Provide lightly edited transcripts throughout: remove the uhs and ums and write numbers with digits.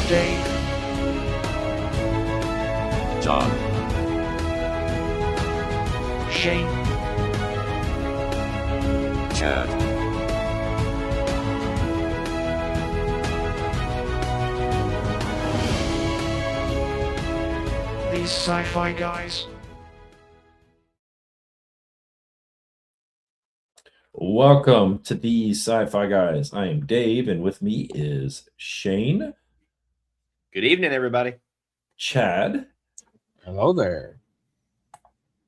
Dave, John, Shane, Chad, these Sci-Fi Guys. Welcome to the Sci-Fi Guys. I am Dave, and with me is Shane. Good evening, everybody. Chad. Hello there.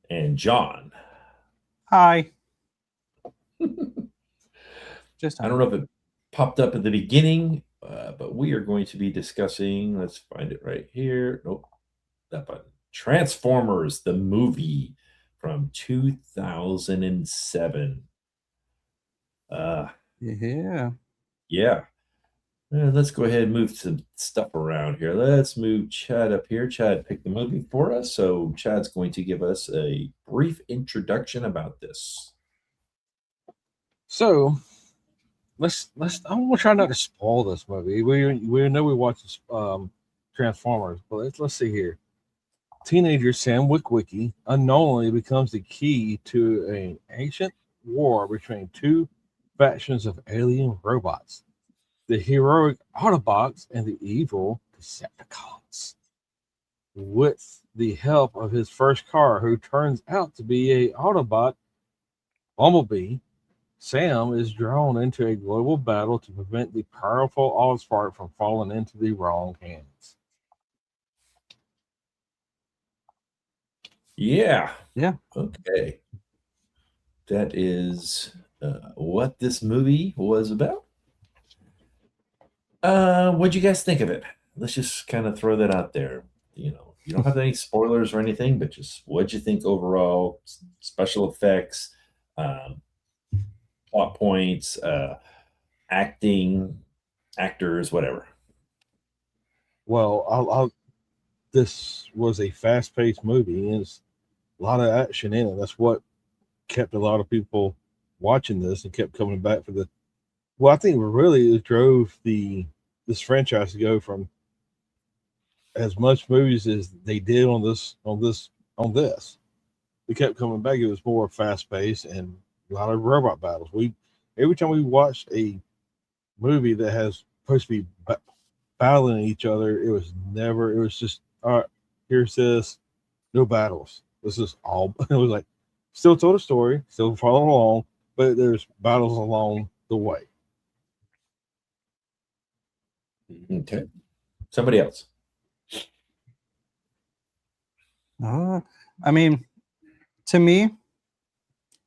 And John. Hi. I don't know if it popped up at the beginning, but we are going to be discussing, let's find it right here. Nope, that button. Transformers, the movie from 2007. Yeah. Let's go ahead and move some stuff around here. Let's move Chad up here. Chad picked the movie for us, so Chad's going to give us a brief introduction about this. So let's I'm gonna try not to spoil this movie. We know we watched Transformers, but let's see here. Teenager Sam Witwicky unknowingly becomes the key to an ancient war between two factions of alien robots, the heroic Autobots and the evil Decepticons. With the help of his first car, who turns out to be a Autobot, Bumblebee, Sam is drawn into a global battle to prevent the powerful Allspark from falling into the wrong hands. Yeah. Yeah. Okay. That is what this movie was about. What'd you guys think of it? Let's just kind of throw that out there. You know, you don't have any spoilers or anything, but just what'd you think overall? Special effects, plot points, acting, actors, whatever. Well, this was a fast-paced movie, and there's a lot of action in it. That's what kept a lot of people watching this and kept coming back for the. Well, I think really it drove this franchise to go from as much movies as they did on this. They kept coming back. It was more fast-paced and a lot of robot battles. Every time we watched a movie that has supposed to be battling each other, it was just, all right, here's this, no battles. This is all, it was like, still told a story, still following along, but there's battles along the way. Okay. Somebody else. I mean, to me,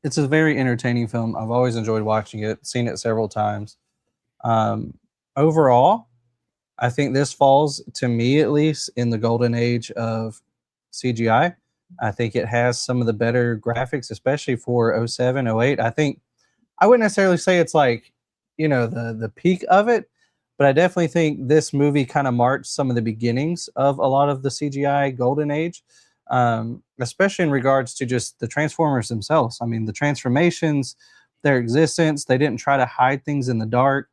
it's a very entertaining film. I've always enjoyed watching it, seen it several times. Overall, I think this falls, to me at least, in the golden age of CGI. I think it has some of the better graphics, especially for 07, 08. I think I wouldn't necessarily say it's like, the peak of it, but I definitely think this movie kind of marked some of the beginnings of a lot of the CGI golden age, especially in regards to just the Transformers themselves. I mean, the transformations, their existence, they didn't try to hide things in the dark.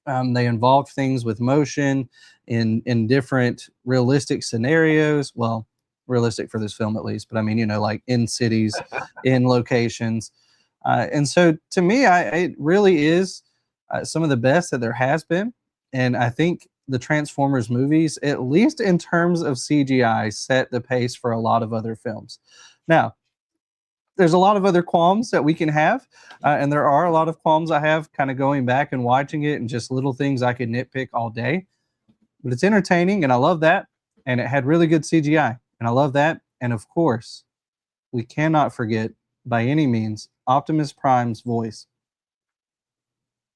They involved things with motion in different realistic scenarios. Well, realistic for this film at least, but I mean, like in cities, in locations. And so to me, it really is some of the best that there has been. And I think the Transformers movies, at least in terms of CGI, set the pace for a lot of other films. Now, there's a lot of other qualms that we can have, and there are a lot of qualms I have kind of going back and watching it and just little things I could nitpick all day. But it's entertaining, and I love that. And it had really good CGI, and I love that. And of course, we cannot forget by any means Optimus Prime's voice.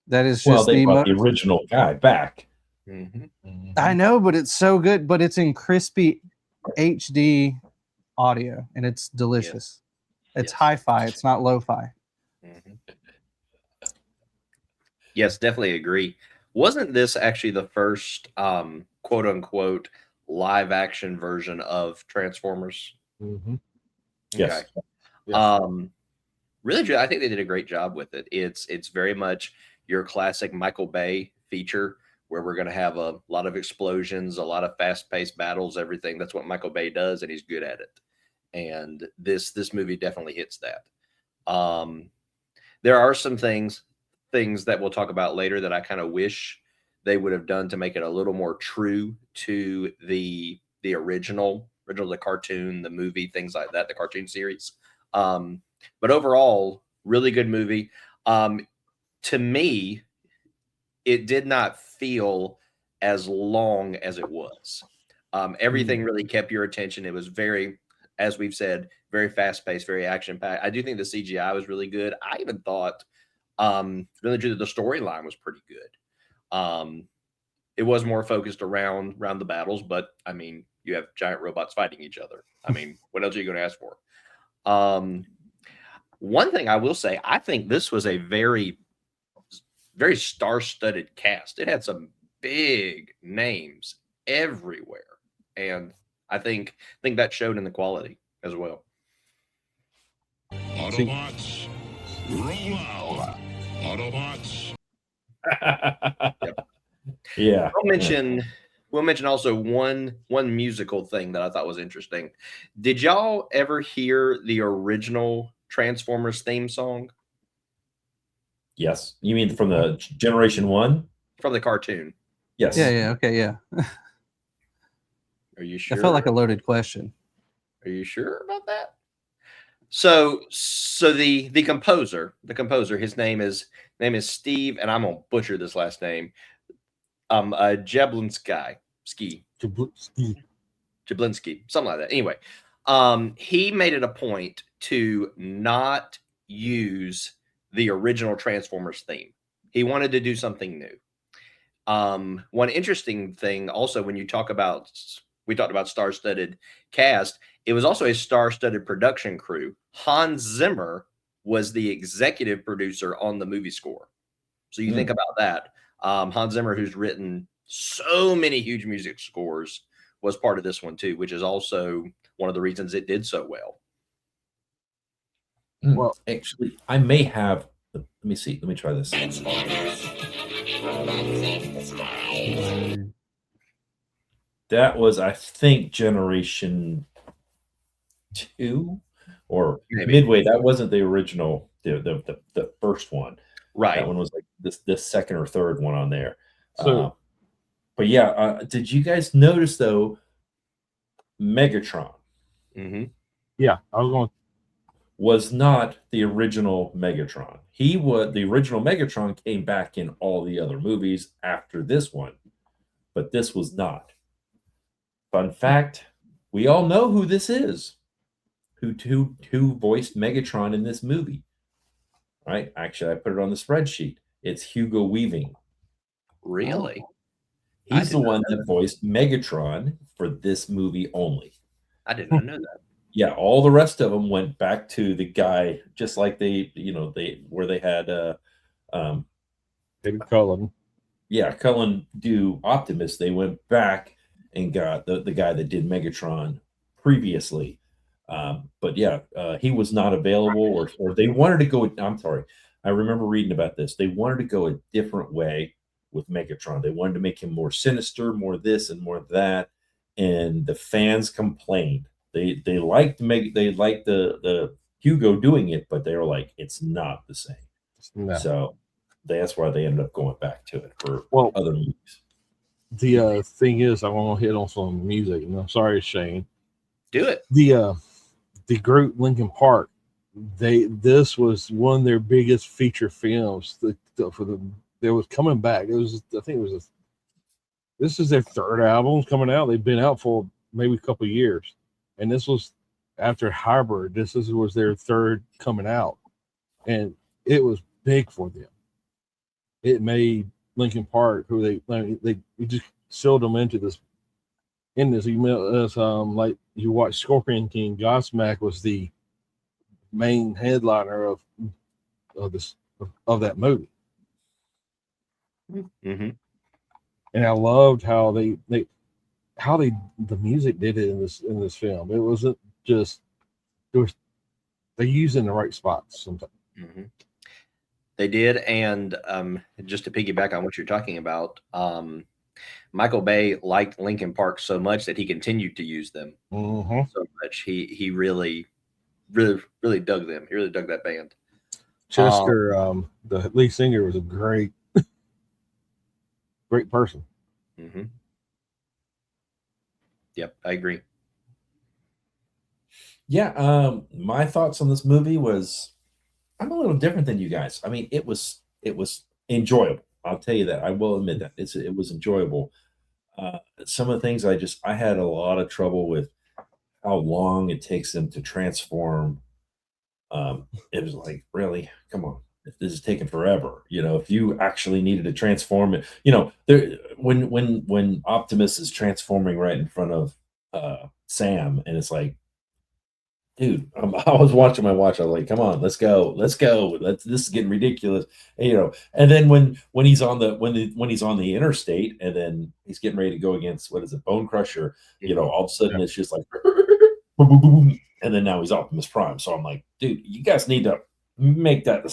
That is just they brought the original guy back. Mm-hmm. I know, but it's so good. But it's in crispy HD audio, and it's delicious. It's hi-fi. It's not lo-fi. Mm-hmm. Yes, definitely agree. Wasn't this actually the first quote unquote live action version of Transformers? Mm-hmm. Yes. Okay. Yes. Really, I think they did a great job with it. It's very much your classic Michael Bay feature where we're going to have a lot of explosions, a lot of fast-paced battles, everything. That's what Michael Bay does, and he's good at it. And this movie definitely hits that. There are some things that we'll talk about later that I kind of wish they would have done to make it a little more true to the original, the cartoon, the movie, things like that, the cartoon series. But overall, really good movie. To me, it did not feel as long as it was. Everything really kept your attention. It was very, as we've said, very fast-paced, very action-packed. I do think the CGI was really good. I even thought, really true, that the storyline was pretty good. It was more focused around the battles, but I mean, you have giant robots fighting each other. I mean, what else are you going to ask for? One thing I will say, I think this was a very, very star-studded cast. It had some big names everywhere, and I think that showed in the quality as well. Autobots, roll out. Autobots. Yep. Yeah. We'll mention also one musical thing that I thought was interesting. Did y'all ever hear the original Transformers theme song? Yes. You mean from the Generation 1? From the cartoon. Yes. Yeah. Okay. Yeah. Are you sure? That felt like a loaded question. Are you sure about that? So the composer, his name is Steve, and I'm gonna butcher this last name. Jablinski, something like that. Anyway, he made it a point to not use the original Transformers theme. He wanted to do something new. One interesting thing also, when we talked about star-studded cast, it was also a star-studded production crew. Hans Zimmer was the executive producer on the movie score. So you think about that. Hans Zimmer, who's written so many huge music scores, was part of this one too, which is also one of the reasons it did so well. Well, actually, I may have. Let me see. Let me try this. That was, I think, Generation 2 or Maybe. Midway. That wasn't the original, the first one. Right. That one was like this second or third one on there. So- but yeah, did you guys notice though? Megatron Mm-hmm. Yeah, I was going. was not the original Megatron. The original Megatron came back in all the other movies after this one, but this was not. Fun fact: we all know who this is. Who voiced Megatron in this movie? Right? Actually, I put it on the spreadsheet. It's Hugo Weaving. Really? He's the one that voiced Megatron for this movie only. I did not know that. Yeah, all the rest of them went back to the guy, just like they had David Cullen. Yeah, Cullen do Optimus. They went back and got the guy that did Megatron previously. But yeah, he was not available, or they wanted to go. I'm sorry, I remember reading about this. They wanted to go a different way with Megatron. They wanted to make him more sinister, more this and more that, and the fans complained. They liked the Hugo doing it, but they were like, it's not the same. No. So that's why they ended up going back to it for other movies. The thing is, I want to hit on some music, and I'm sorry, Shane. Do it. The group Linkin Park, this was one of their biggest feature films. They was coming back. This is their third album coming out. They've been out for maybe a couple of years, and this was after Hybrid. This was their third coming out, and it was big for them. It made Linkin Park, who they just sealed them into this. In this, like you watch Scorpion King, Godsmack was the main headliner of that movie. Mm-hmm. And I loved how the music did it in this film. It wasn't just they used it in the right spots sometimes. Mm-hmm. They did, and just to piggyback on what you're talking about, Michael Bay liked Linkin Park so much that he continued to use them so much. He really dug them. He really dug that band. Chester, the lead singer, was a great person. Mm-hmm. Yep, I agree. Yeah, my thoughts on this movie was I'm a little different than you guys. I mean, it was enjoyable. I'll tell you that. I will admit that it was enjoyable. Some of the things I had a lot of trouble with how long it takes them to transform. It was like, really, come on, this is taking forever. If you actually needed to transform it, when Optimus is transforming right in front of Sam, and it's like, dude, I was watching my watch. I was like, come on, let's go. This is getting ridiculous. And then when he's on the interstate, and then he's getting ready to go against, what is it, Bone Crusher? All of a sudden it's just like, boom, boom, boom, boom, and then now he's Optimus Prime. So I'm like, dude, you guys need to make that,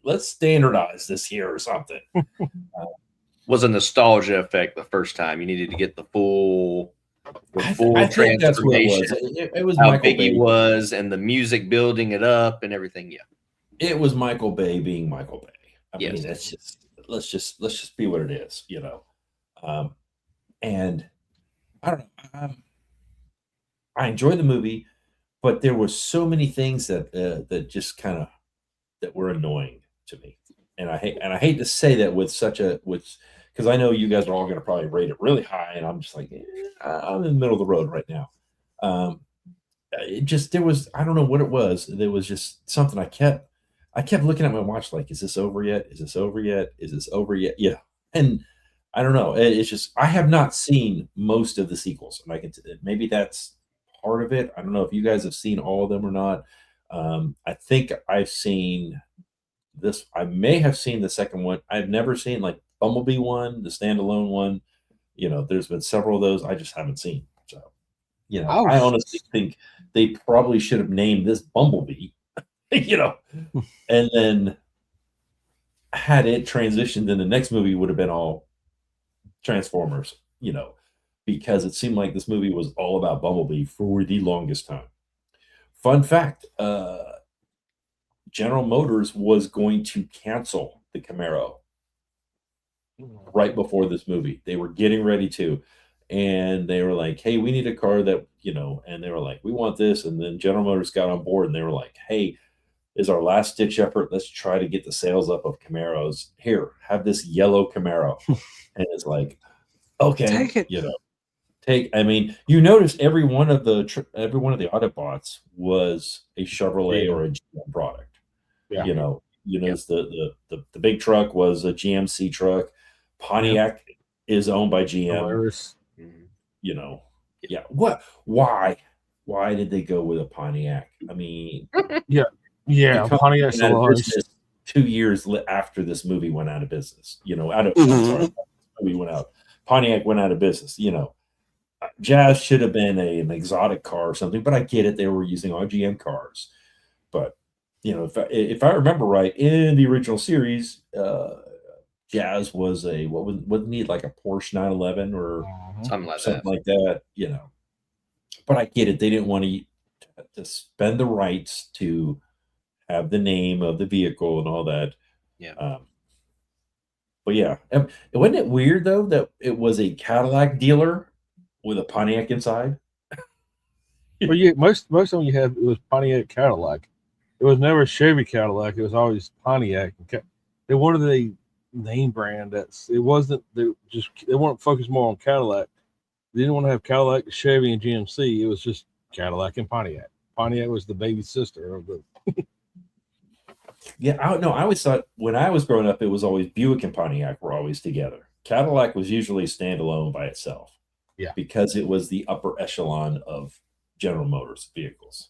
let's standardize this here or something. Was a nostalgia effect the first time. You needed to get the full. I think that's what it was. It was how Michael big Bay. he was, and the music building it up, and everything. Yeah, it was Michael Bay being Michael Bay. I Yes. mean, that's just let's just be what it is, And I don't know. I enjoyed the movie, but there were so many things that just kind of that were annoying to me, and I hate to say that because I know you guys are all going to probably rate it really high, and I'm just like, I'm in the middle of the road right now. There was, I don't know what it was. There was just something I kept looking at my watch like, is this over yet? Is this over yet? Is this over yet? Yeah. And I don't know. It's just, I have not seen most of the sequels, and maybe that's part of it. I don't know if you guys have seen all of them or not. I think I've seen this. I may have seen the second one. I've never seen like Bumblebee one, the standalone one. There's been several of those I just haven't seen. So, I honestly think they probably should have named this Bumblebee, and then had it transitioned, then the next movie would have been all Transformers, because it seemed like this movie was all about Bumblebee for the longest time. Fun fact, General Motors was going to cancel the Camaro right before this movie. They were getting ready to, and they were like, hey, we need a car that, and they were like, we want this. And then General Motors got on board, and they were like, hey, is our last ditch effort, let's try to get the sales up of Camaros. Here, have this yellow Camaro. And it's like, okay, Take it. I mean, you notice every one of the Autobots was a Chevrolet or a GM product. Yeah. You notice the big truck was a GMC truck. Pontiac is owned by GM. Yeah. What? Why did they go with a Pontiac? I mean, Pontiac 2 years after this movie went out of business. Movie went out. Pontiac went out of business. Jazz should have been an exotic car or something, but I get it. They were using all GM cars. But if I remember right, in the original series, Jazz was wasn't he like a Porsche 911 or something like that, But I get it. They didn't want to spend the rights to have the name of the vehicle and all that. Yeah. But yeah, wasn't it weird though that it was a Cadillac dealer with a Pontiac inside? Well, yeah, most of them you had, it was Pontiac Cadillac. It was never Chevy Cadillac. It was always Pontiac. They wanted a name brand they weren't focused more on Cadillac. They didn't want to have Cadillac, Chevy, and GMC. It was just Cadillac and Pontiac. Pontiac was the baby sister of the. Yeah, I always thought when I was growing up, it was always Buick and Pontiac were always together. Cadillac was usually standalone by itself. Yeah, because it was the upper echelon of General Motors vehicles.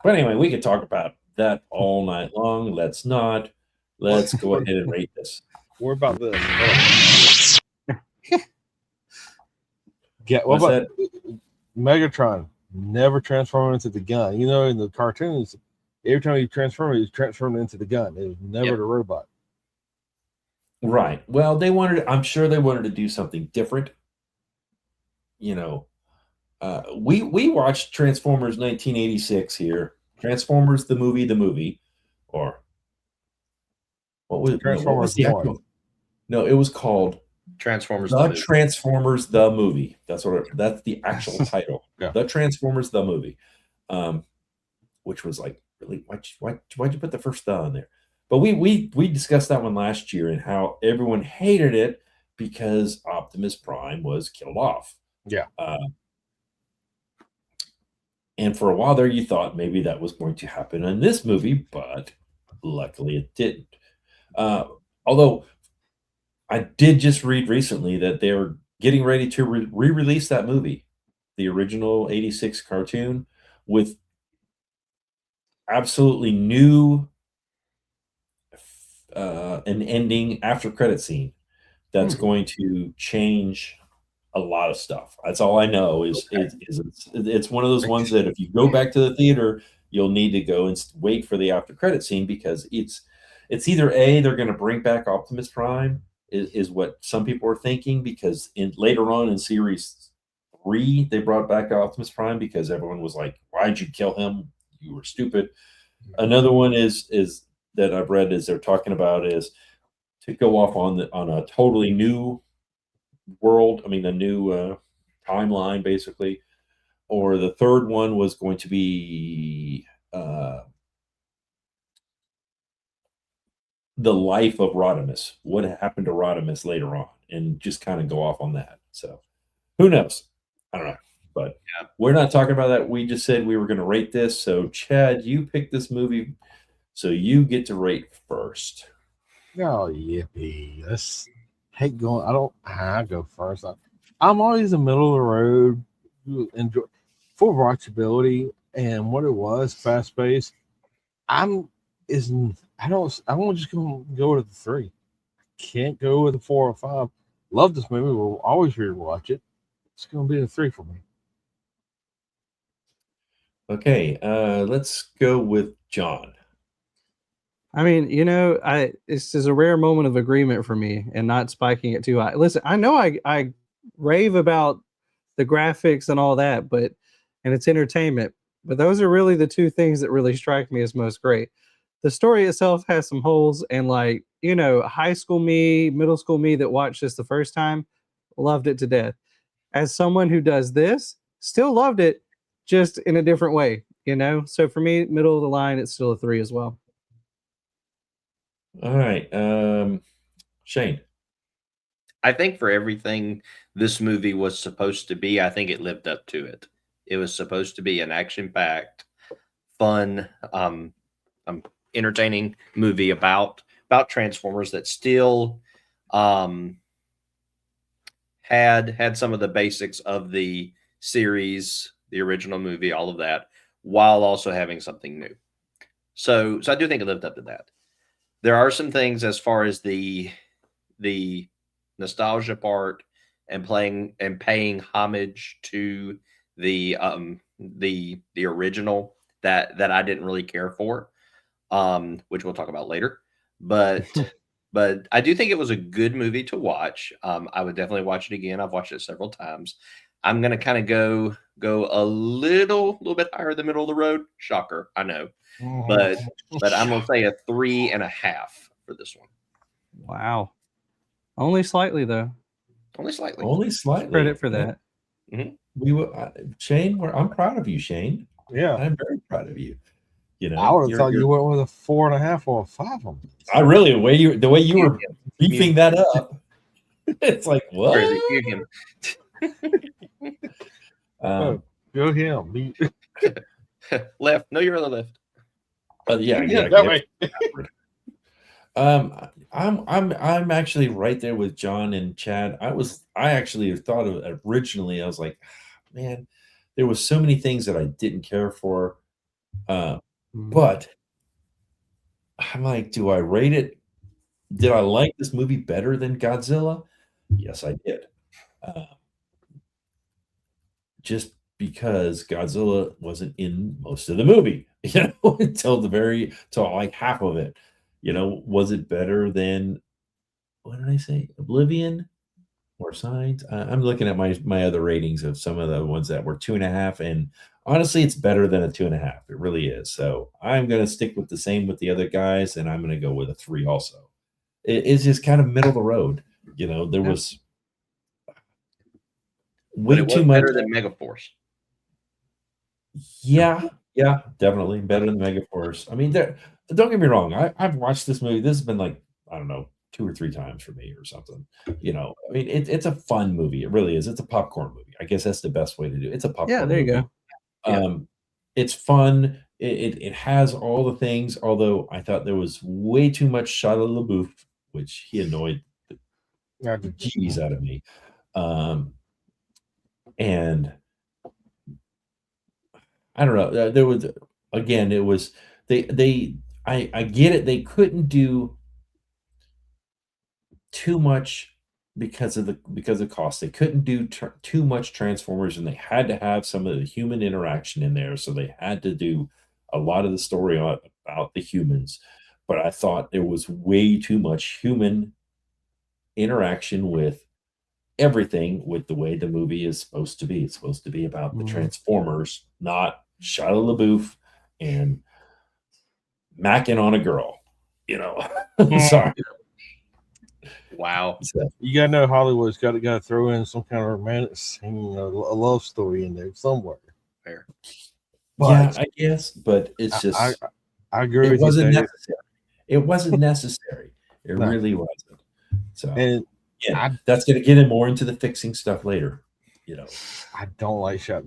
But anyway, we could talk about that all night long. Let's not. Let's go ahead and rate this. What about this? What about Megatron? Never transformed into the gun. In the cartoons, Every time he transformed into the gun. It was never the robot. Right. Well, I'm sure they wanted to do something different. You know, we watched Transformers 1986 here. Transformers the movie, or what was Transformers the 1. actual? No, it was called Transformers The movie. Transformers the movie. That's the actual title. Yeah. The Transformers the movie. Which was like, really, why'd you put the first "the" on there? But we discussed that one last year and how everyone hated it because Optimus Prime was killed off. Yeah. And for a while there, you thought maybe that was going to happen in this movie, but luckily it didn't. Although I did just read recently that they're getting ready to re-release that movie, the original 86 cartoon, with absolutely new an ending after credit scene that's going to change a lot of stuff. That's all I know is it's one of those ones that if you go back to the theater, you'll need to go and wait for the after credit scene, because it's either A, they're going to bring back Optimus Prime is what some people are thinking, because later on in series 3 they brought back Optimus Prime because everyone was like, why'd you kill him? You were stupid. Another one is that I've read is they're talking about is to go off on a totally new world. I mean, a new timeline, basically. Or the third one was going to be the life of Rodimus. What happened to Rodimus later on, and just kind of go off on that. So, who knows? I don't know. But we're not talking about that. We just said we were going to rate this. So, Chad, you picked this movie, so you get to rate first. Oh, yippee. Hate going. I go first. I'm always in the middle of the road. Enjoy for watchability and what it was, fast paced. I won't just go with the 3. Can't go with the 4 or 5. Love this movie. We'll always rewatch it. It's going to be the 3 for me. Okay, let's go with John. I mean, this is a rare moment of agreement for me and not spiking it too high. Listen, I know I rave about the graphics and all that, and it's entertainment, but those are really the two things that really strike me as most great. The story itself has some holes, and high school me, middle school me that watched this the first time, loved it to death. As someone who does this, still loved it, just in a different way, So for me, middle of the line, it's still a 3 as well. All right, Shane. I think for everything this movie was supposed to be, I think it lived up to it. It was supposed to be an action-packed, fun, entertaining movie about Transformers that still had some of the basics of the series, the original movie, all of that, while also having something new. So I do think it lived up to that. There are some things as far as the nostalgia part and paying homage to the original that I didn't really care for, which we'll talk about later. But I do think it was a good movie to watch. I would definitely watch it again. I've watched it several times. I'm gonna kind of go a little bit higher the middle of the road. Shocker, I know, but I'm gonna say a 3.5 for this one. Wow, only slightly though. Only slightly. Credit for that. Mm-hmm. Shane. I'm proud of you, Shane. Yeah, I'm very proud of you. I would have thought you went with a 4.5 or a 5 on this. I really the way you were beefing that up. It's like, what? Crazy. Go him. Left. No, you're on the left. Yeah, that way. I'm actually right there with John and Chad. I actually thought of it originally. I was like, man, there was so many things that I didn't care for. But I'm like, do I rate it? Did I like this movie better than Godzilla? Yes, I did. Just because Godzilla wasn't in most of the movie, until like half of it. Was it better than, what did I say? Oblivion or Signs? I'm looking at my other ratings of some of the ones that were 2.5, and honestly, it's better than a 2.5. It really is. So I'm going to stick with the same with the other guys, and I'm going to go with a 3 also. It's just kind of middle of the road. There was way But it too was much. better than Megaforce. Yeah, definitely better than Megaforce. I mean, don't get me wrong. I've watched this movie. This has been like, I don't know, 2 or 3 times for me or something. I mean, it's a fun movie. It really is. It's a popcorn movie. I guess that's the best way to do it. It's a popcorn Yeah, there you movie. go. It's fun. It has all the things, although I thought there was way too much Shia LaBeouf, which he annoyed the jeez out of me. And I don't know. There was, again, it was I get it. They couldn't do too much because of cost. They couldn't do too much Transformers, and they had to have some of the human interaction in there. So they had to do a lot of the story about the humans. But I thought there was way too much human interaction with everything, with the way the movie is supposed to be. It's supposed to be about the Transformers, not Shia LaBeouf and macking on a girl. Sorry. Wow. You gotta know Hollywood's got to throw in some kind of romantic scene, a love story in there somewhere. Fair. Yeah, I guess, but it's just I agree with it you. wasn't necessary. It wasn't necessary. It No. really wasn't. So And that's going to get him more into the fixing stuff later. I don't like that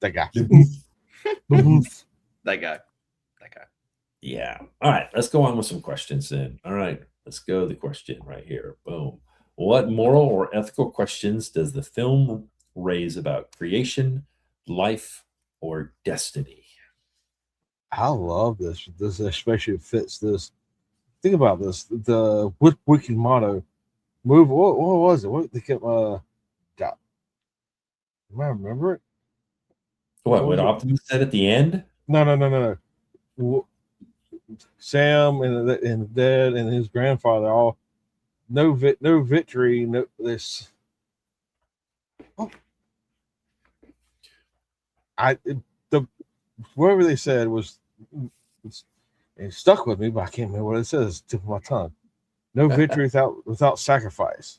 guy. That guy. Yeah. All right. Let's go on with some questions then. All right. Let's go to the question right here. Boom. What moral or ethical questions does the film raise about creation, life, or destiny? I love this. This especially fits this. Think about this. The Wiki motto. Move. What was it? What they kept? Got. Do I remember it? What Optimus said at the end? No. Sam and Dad and his grandfather all no victory. No this. Oh. Whatever they said was. It stuck with me, but I can't remember what it says. Tip of my tongue. No victory without sacrifice.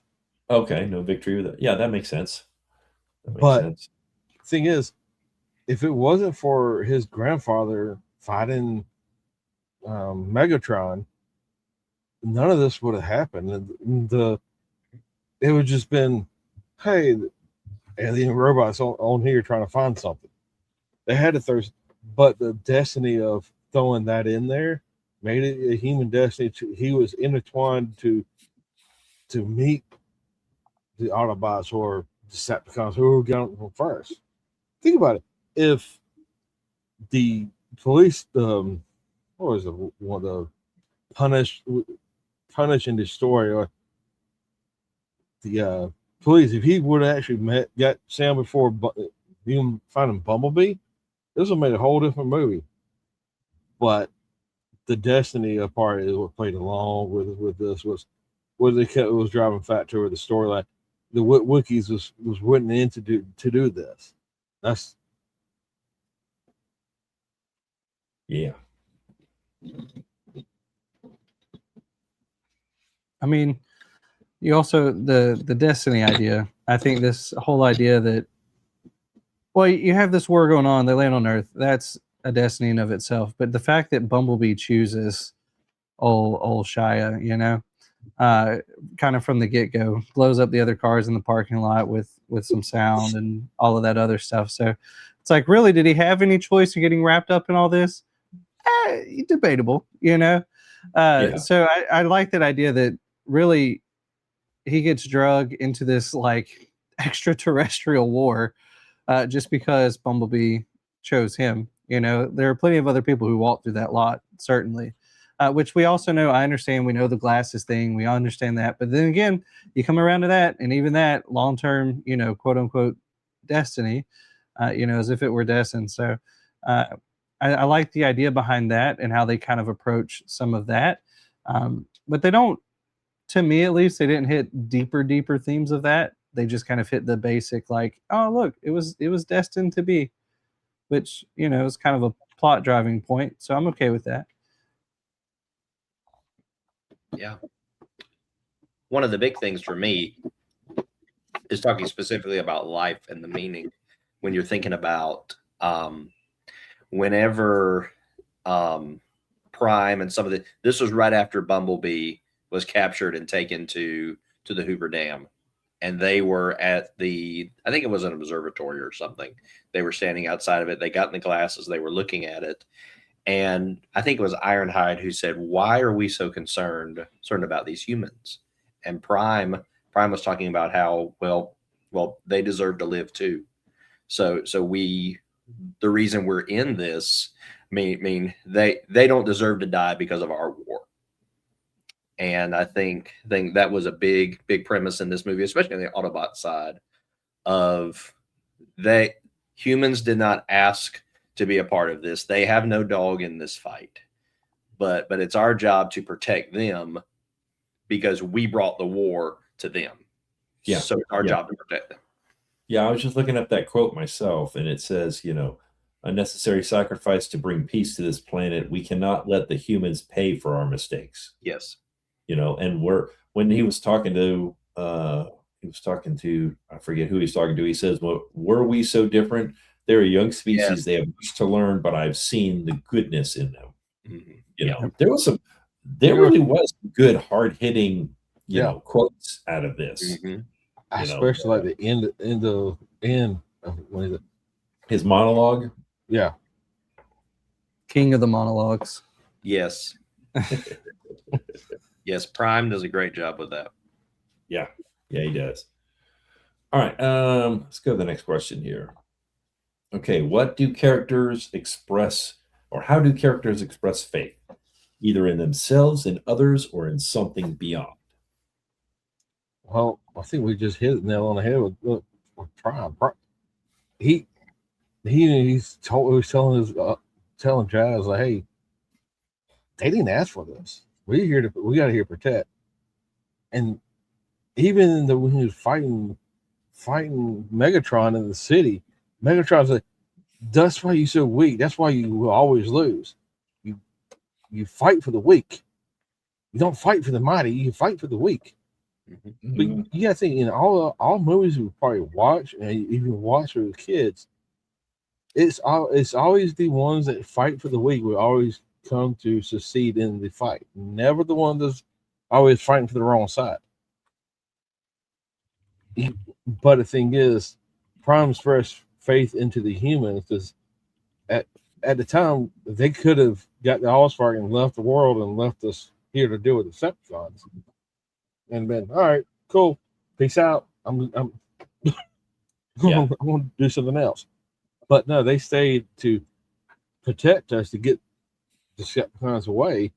Okay, no victory without. Yeah, that makes sense. Thing is, if it wasn't for his grandfather fighting Megatron, none of this would have happened. It would just been, hey, alien robots on here trying to find something. They had to throw, but the destiny of throwing that in there made it a human destiny. He was intertwined to meet the Autobots or Decepticons who got them first. Think about it. If the police, what was it? One of the punish and destroy, or the police, if he would have actually got Sam before him finding Bumblebee, this would have made a whole different movie. But the destiny part is what played along with this was driving factor with the storyline. The Wookiees was written in to do this. That's yeah. I mean, you also the destiny idea. I think this whole idea that, well, you have this war going on. They land on Earth. That's a destiny in of itself. But the fact that Bumblebee chooses old Shia, kind of from the get-go, blows up the other cars in the parking lot with some sound and all of that other stuff. So it's like, really, did he have any choice in getting wrapped up in all this? Debatable, Yeah. So I like that idea that really he gets drugged into this like extraterrestrial war just because Bumblebee chose him. There are plenty of other people who walked through that lot, certainly. Which we also know, I understand, we know the glasses thing, we understand that. But then again, you come around to that, and even that long-term, quote-unquote destiny, as if it were destined. So I like the idea behind that and how they kind of approach some of that. But they don't, to me at least, they didn't hit deeper themes of that. They just kind of hit the basic, like, oh, look, it was destined to be, which, is kind of a plot driving point. So I'm okay with that. Yeah. One of the big things for me is talking specifically about life and the meaning when you're thinking about whenever Prime and some of this was right after Bumblebee was captured and taken to the Hoover Dam. And they were at I think it was an observatory or something. They were standing outside of it. They got in the glasses. They were looking at it. And I think it was Ironhide who said, why are we so concerned about these humans? And Prime was talking about how, well, they deserve to live too. So the reason we're in this, mean they don't deserve to die because of our war. And I think that was a big premise in this movie, especially on the Autobot side of humans did not ask to be a part of this. They have no dog in this fight, but it's our job to protect them because we brought the war to them. Yeah. So it's our job to protect them. Yeah. I was just looking up that quote myself, and it says, a necessary sacrifice to bring peace to this planet. We cannot let the humans pay for our mistakes. Yes. And when he was talking to, I forget who he's talking to. He says, well, were we so different? They're a young species. Yes. They have much to learn, but I've seen the goodness in them. Mm-hmm. There really was some good hard hitting, quotes out of this. Mm-hmm. Especially like the end of what is it? His monologue. Yeah. King of the monologues. Yes. Yes, Prime does a great job with that. Yeah, he does. All right, let's go to the next question here. Okay, what do characters express, or how do characters express faith, either in themselves, in others, or in something beyond? Well, I think we just hit the nail on the head with Prime. He was telling Jazz, like, hey, they didn't ask for this. We got to here to protect. And even when he was fighting Megatron in the city, Megatron's like, that's why you're so weak. That's why you will always lose. You fight for the weak. You don't fight for the mighty. You fight for the weak. Mm-hmm. But you got to think, in all movies we probably watch, and even watch with kids, it's always the ones that fight for the weak will always come to succeed in the fight. Never the one that's always fighting for the wrong side. But the thing is, Prime's first faith into the humans, because at the time they could have got the Allspark and left the world and left us here to deal with the Decepticons, and been all right, cool, peace out. I'm going to do something else. But no, they stayed to protect us, to get the Decepticons away,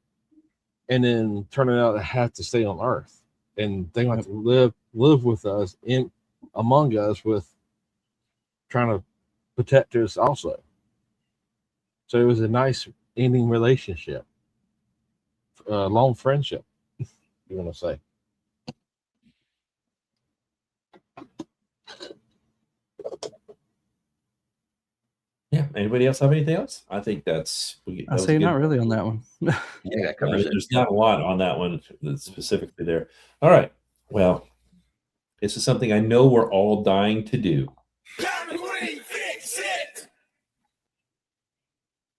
and then turning out to have to stay on Earth, and they have to live with us among us, with trying to protect us also. So it was a nice ending relationship, long friendship, you want to say. Yeah. Anybody else have anything else? I think I say not really on that one. Yeah, that covers it. There's not a lot on that one that's specifically there. All right. Well, this is something I know we're all dying to do.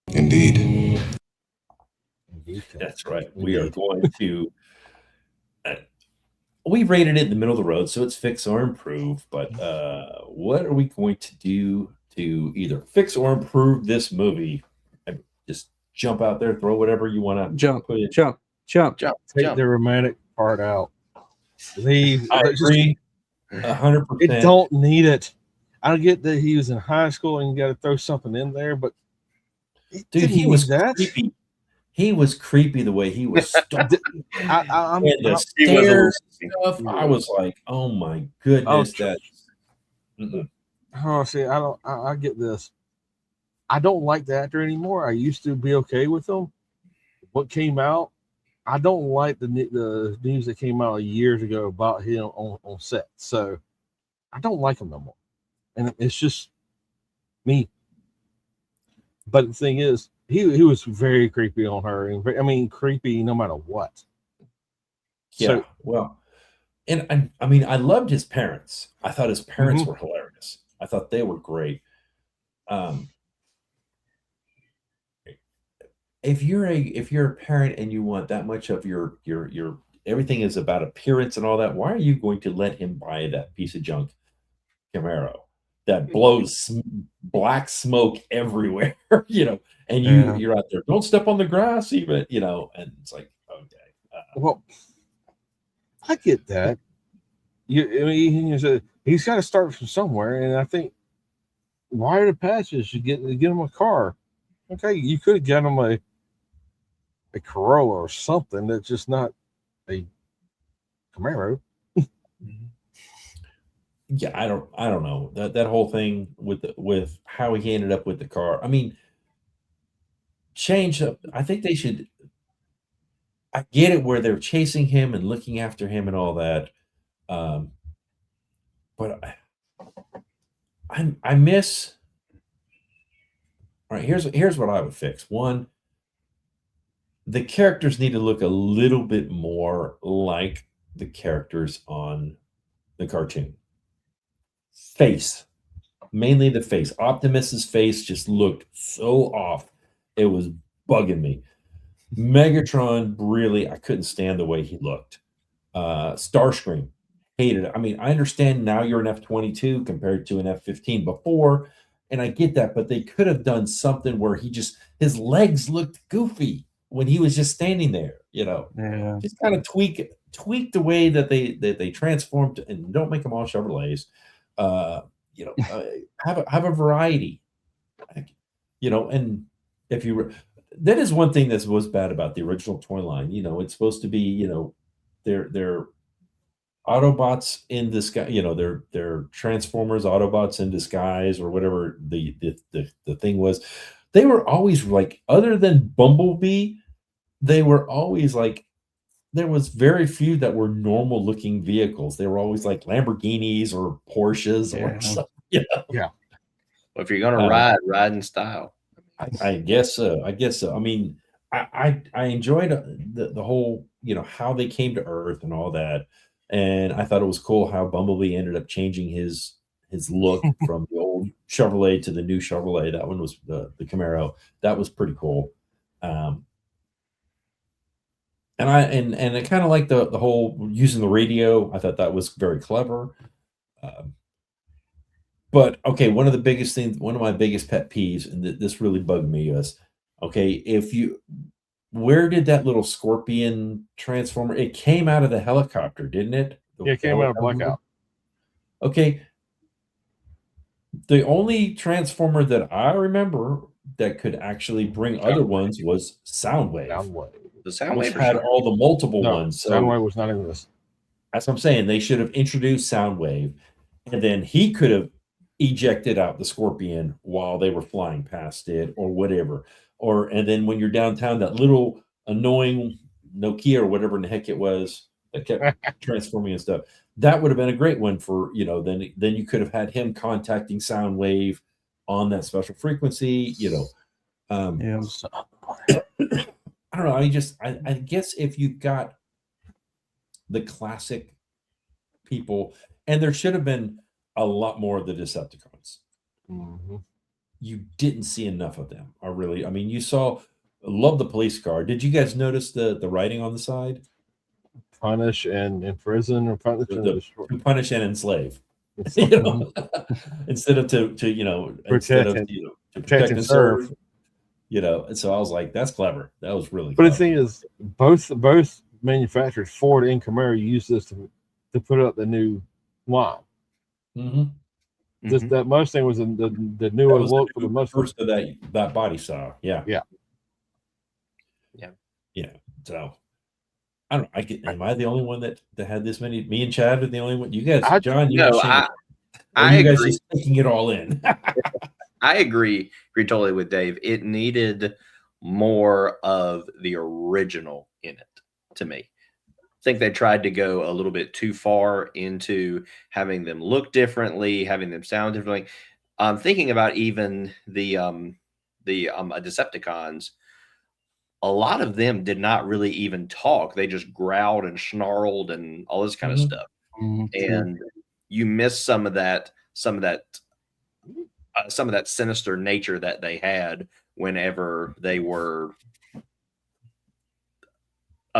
Indeed. That's right. We are going to. We rated it in the middle of the road, so it's fix or improve. But what are we going to do to either fix or improve this movie? Just jump out there, throw whatever you want to jump. Take the romantic part out. Leave. I agree, 100%. It don't need it. I get that he was in high school and you got to throw something in there, but dude, he was creepy. He was creepy the way he was stuck. I was like, oh my goodness, Oh, see, I don't. I get this. I don't like the actor anymore. I used to be okay with him. What came out, I don't like the news that came out years ago about him on set. So I don't like him no more, and it's just me. But the thing is, he was very creepy on her, and creepy no matter what. Yeah. So, well, and I mean, I loved his parents. I thought his parents were hilarious. I thought they were great. If you're a parent and you want that much of your everything is about appearance and all that, why are you going to let him buy that piece of junk Camaro that blows black smoke everywhere, and you're out there, don't step on the grass even, and it's like, okay. Well, I get that. He's got to start from somewhere, and I think why the patches? You get him a car. Okay, you could have gotten him a Corolla or something that's just not a Camaro. Yeah, I don't know that whole thing with how he ended up with the car. I mean, change up. I think they should. I get it where they're chasing him and looking after him and all that, but I miss. All right, here's what I would fix. One, the characters need to look a little bit more like the characters on the cartoon. Face, mainly the face. Optimus's face just looked so off. It was bugging me. Megatron, really, I couldn't stand the way he looked. Starscream, hated it. I mean, I understand now you're an F-22 compared to an F-15 before, and I get that, but they could have done something where his legs looked goofy when he was just standing there, Yeah. Just kind of tweak the way that they transformed, and don't make them all Chevrolets. Have a variety, and if that is one thing that was bad about the original toy line. It's supposed to be, they're Autobots in disguise, they're Transformers, Autobots in disguise, or whatever the thing was. They were always like, other than Bumblebee, they were always like, there was very few that were normal looking vehicles. They were always like Lamborghinis or Porsches or something. Yeah. Well, if you're gonna ride in style. I guess so. I mean, I enjoyed the whole, how they came to Earth and all that, and I thought it was cool how Bumblebee ended up changing his look from the old Chevrolet to the new Chevrolet. That one was the Camaro. That was pretty cool. And I kind of like the whole using the radio. I thought that was very clever. But okay, one of my biggest pet peeves, and this really bugged me, is where did that little scorpion transformer? It came out of the helicopter, didn't it? It came out of Blackout. Okay. The only transformer that I remember that could actually bring other ones was Soundwave. The Soundwave which had all the multiple ones. So Soundwave was not in this. That's what I'm saying. They should have introduced Soundwave, and then he could have ejected out the Scorpion while they were flying past it, or whatever. And then when you're downtown, that little annoying Nokia or whatever in the heck it was that kept transforming and stuff. That would have been a great one for, then you could have had him contacting Soundwave on that special frequency, Yeah. I don't know. I guess if you've got the classic people, and there should have been a lot more of the Decepticons. Mm-hmm. You didn't see enough of them. You saw, love the police car. Did you guys notice the writing on the side? Punish and imprison, or punish and destroy. Punish and enslave. Instead of to protect and serve. So I was like, that's clever. That was really clever. The thing is, both manufacturers, Ford and Camaro, use this to put up the new line. Mm-hmm. That Mustang was the newer look for the Mustang. First of that body style. Yeah. So I don't know. Am I the only one that had this many? Me and Chad are the only one. You guys, John, I you guys agree. just taking it all in? I agree totally with Dave. It needed more of the original in it to me. I think they tried to go a little bit too far into having them look differently, having them sound differently. I'm thinking about even the Decepticons. A lot of them did not really even talk. They just growled and snarled and all this kind of stuff. And you miss some of that sinister nature that they had whenever they were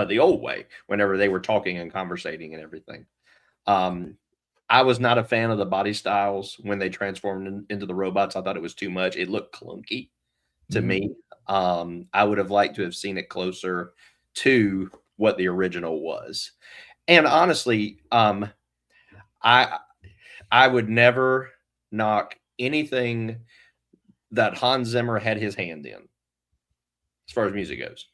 the old way, whenever they were talking and conversating and everything. I was not a fan of the body styles when they transformed into the robots. I thought it was too much. It looked clunky to me. I would have liked to have seen it closer to what the original was. And honestly, I would never knock anything that Hans Zimmer had his hand in as far as music goes.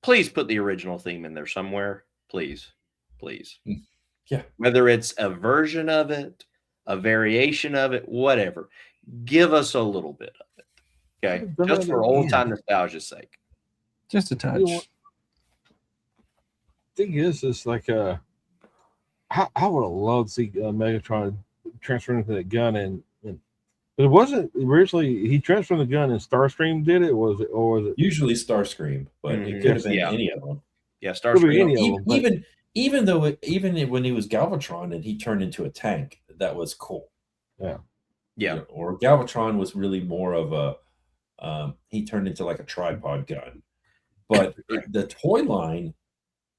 Please put the original theme in there somewhere. Please. Yeah. Whether it's a version of it, a variation of it, whatever. Give us a little bit of it. Okay. Just for old time nostalgia's sake. Just a touch. Thing is, it's like I would have loved to see Megatron transfer into the gun, and but it wasn't originally he transferred the gun and Starscream did it. Was it, or was it usually Starscream? But it could have been any of them. Yeah, Starscream. Even when he was Galvatron and he turned into a tank, that was cool. Yeah. Or Galvatron was really more of a he turned into like a tripod gun. But the toy line,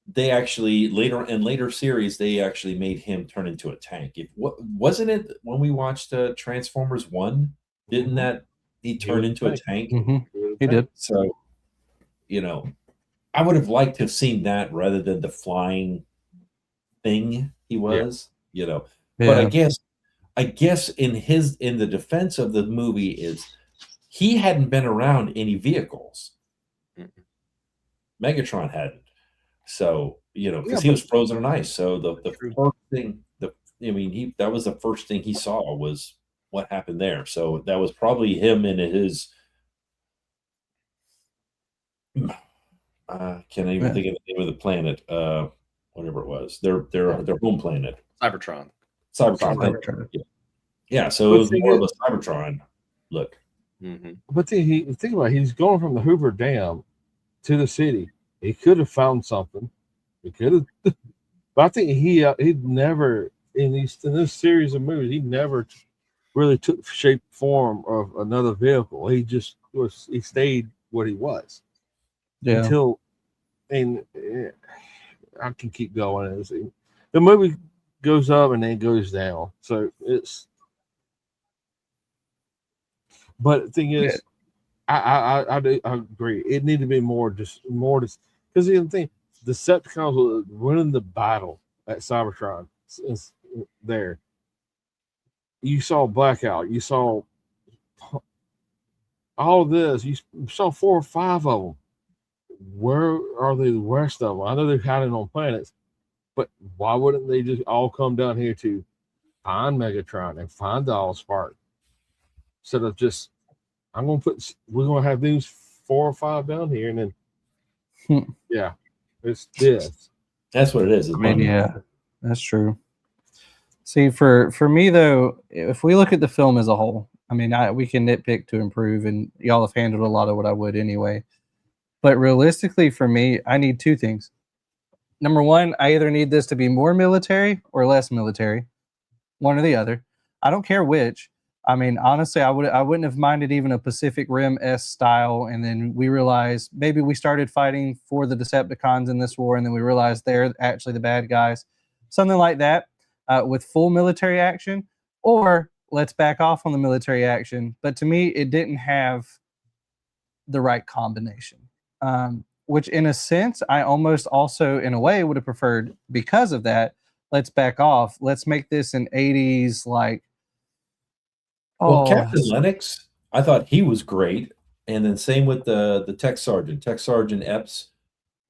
they actually later series they actually made him turn into a tank. Wasn't it when we watched Transformers 1? Didn't that he turn into a tank? He did. So, I would have liked to have seen that rather than the flying thing he was. But I guess in the defense of the movie is he hadn't been around any vehicles. Megatron hadn't. So, because he was frozen in ice. So the first thing, that was the first thing he saw was what happened there. So that was probably him and his. Can't even think of the name of the planet. Whatever it was, their home planet. Cybertron. Yeah. So it was more of a Cybertron look. But think about it, he's going from the Hoover Dam to the city. He could have found something. He could have, but I think he'd never in this series of movies. He never really took shape form of another vehicle. He just he stayed what he was. Yeah. Until, and I can keep going. The movie goes up and then goes down. So it's. But the thing is, I agree. It needed to be more because the thing, the Decepticons were winning the battle at Cybertron. There, you saw Blackout. You saw all this. You saw 4 or 5 of them. Where are the rest of them? I know they're hiding on planets, but why wouldn't they just all come down here to find Megatron and find the Allspark instead of just we're gonna have these 4 or 5 down here and then it's this. That's what it is. That's true. See, for me though, if we look at the film as a whole, we can nitpick to improve, and y'all have handled a lot of what I would anyway. But realistically, for me, I need 2 things. Number 1, I either need this to be more military or less military, one or the other. I don't care which. Honestly, I wouldn't have minded even a Pacific Rim-esque style, and then we realized maybe we started fighting for the Decepticons in this war, and then we realized they're actually the bad guys. Something like that, with full military action, or let's back off on the military action. But to me, it didn't have the right combination. Which in a sense, I almost also in a way would have preferred because of that. Let's back off. Let's make this an 80s Captain Lennox, I thought he was great. And then same with the Tech Sergeant Epps,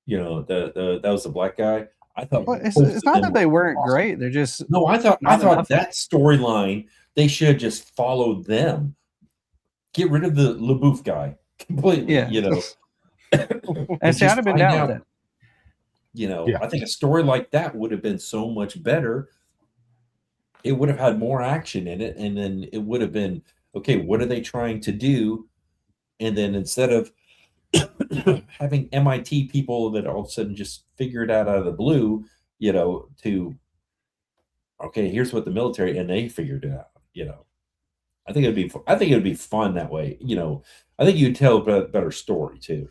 that was the black guy. I thought Well, it's both of not them that they were weren't awesome. great. They're just No, I thought not enough. that storyline, they should have just followed them. Get rid of the LaBouffe guy completely, Yeah. you know. And see, I'd just have been find down out, with that. you know, Yeah. I think a story like that would have been so much better. It would have had more action in it, and then it would have been, okay, what are they trying to do? And then instead of having MIT people that all of a sudden just figure it out of the blue, you know, to, okay, here's what the military, and they figured it out, you know. I think it would be fun that way, you know. I think you'd tell a better story too.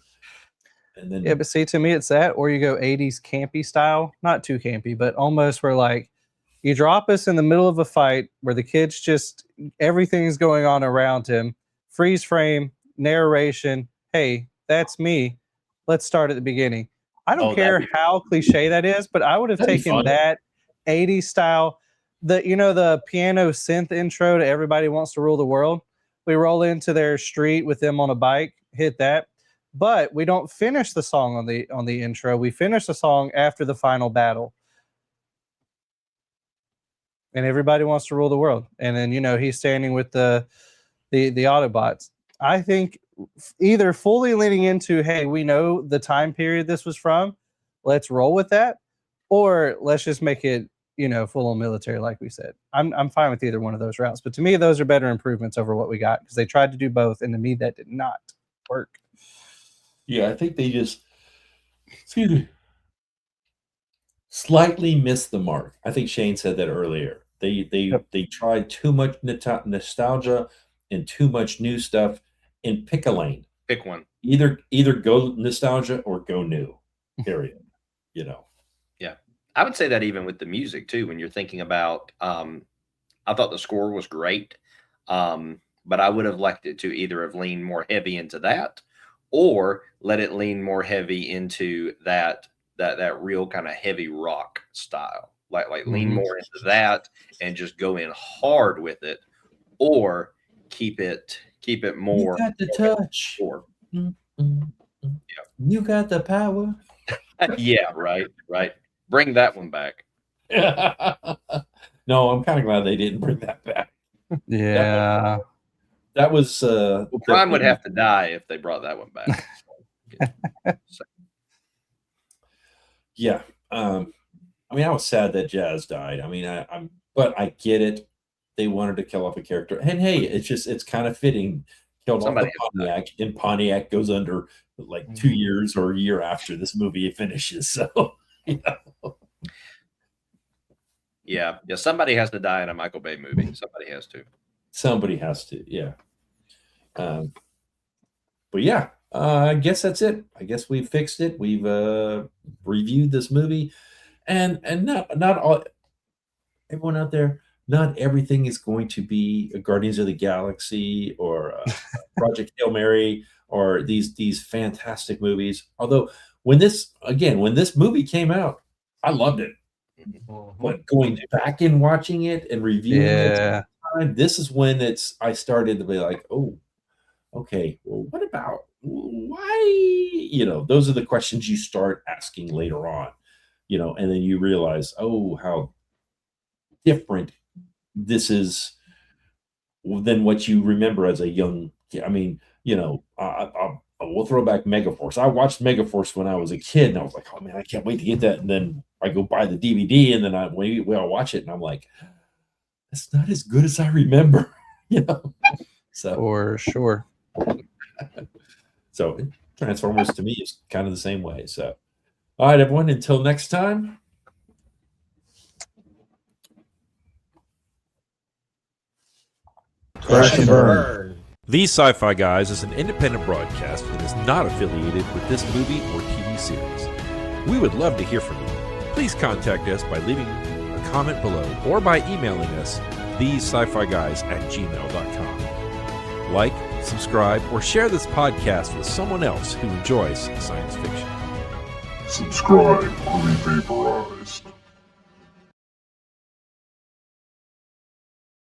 And then Yeah, but see, to me, it's that, or you go 80s campy style, not too campy, but almost where like you drop us in the middle of a fight where the kid's just everything's going on around him, freeze frame, narration. Hey, that's me. Let's start at the beginning. I don't Oh, that'd care be how cliche that is, but I would have That'd be taken fun. that 80s style, the piano synth intro to Everybody Wants to Rule the World. We roll into their street with them on a bike, hit that. But we don't finish the song on the intro. We finish the song after the final battle. And Everybody Wants to Rule the World. And then, he's standing with the Autobots. I think either fully leaning into, hey, we know the time period this was from, let's roll with that, or let's just make it, full on military, like we said. I'm fine with either one of those routes. But to me, those are better improvements over what we got, because they tried to do both, and to me, that did not work. yeah, I think they just slightly missed the mark. I think Shane said that earlier. They tried too much nostalgia and too much new stuff, and pick a lane. Pick one. Either go nostalgia or go new. Period. Yeah, I would say that even with the music too. When you're thinking about, I thought the score was great, but I would have liked it to either have leaned more heavy into that, or let it lean more heavy into that real kind of heavy rock style. Like lean more into that and just go in hard with it, or keep it more. You got the touch. You got the power. Yeah, right. Bring that one back. No, I'm kind of glad they didn't bring that back. Yeah. That was Prime would have to die if they brought that one back. Yeah. I mean, I was sad that Jazz died. I mean, but I get it. They wanted to kill off a character, and hey, it's kind of fitting. Killed off the Pontiac, and Pontiac goes under like 2 years or a year after this movie finishes. So, yeah. Somebody has to die in a Michael Bay movie. Somebody has to. Yeah. But yeah, I guess that's it. I guess we fixed it. We've reviewed this movie. And not all, everyone out there, not everything is going to be a Guardians of the Galaxy or Project Hail Mary or these fantastic movies. Although when this movie came out, I loved it. But going back and watching it and reviewing it, this is when I started to be like, oh, okay, well, what about why? Those are the questions you start asking later on. And then you realize, oh, how different this is than what you remember as a young kid. I mean, we'll throw back Megaforce. I watched Megaforce when I was a kid, and I was like, oh man, I can't wait to get that. And then I go buy the DVD, and then I watch it, and I'm like, it's not as good as I remember. So For sure. So Transformers to me is kind of the same way. So. All right, everyone, until next time. Crash and burn. The Sci-Fi Guys is an independent broadcast and is not affiliated with this movie or TV series. We would love to hear from you. Please contact us by leaving a comment below or by emailing us thesciFiGuys@gmail.com. Like, subscribe, or share this podcast with someone else who enjoys science fiction. Subscribe or be vaporized.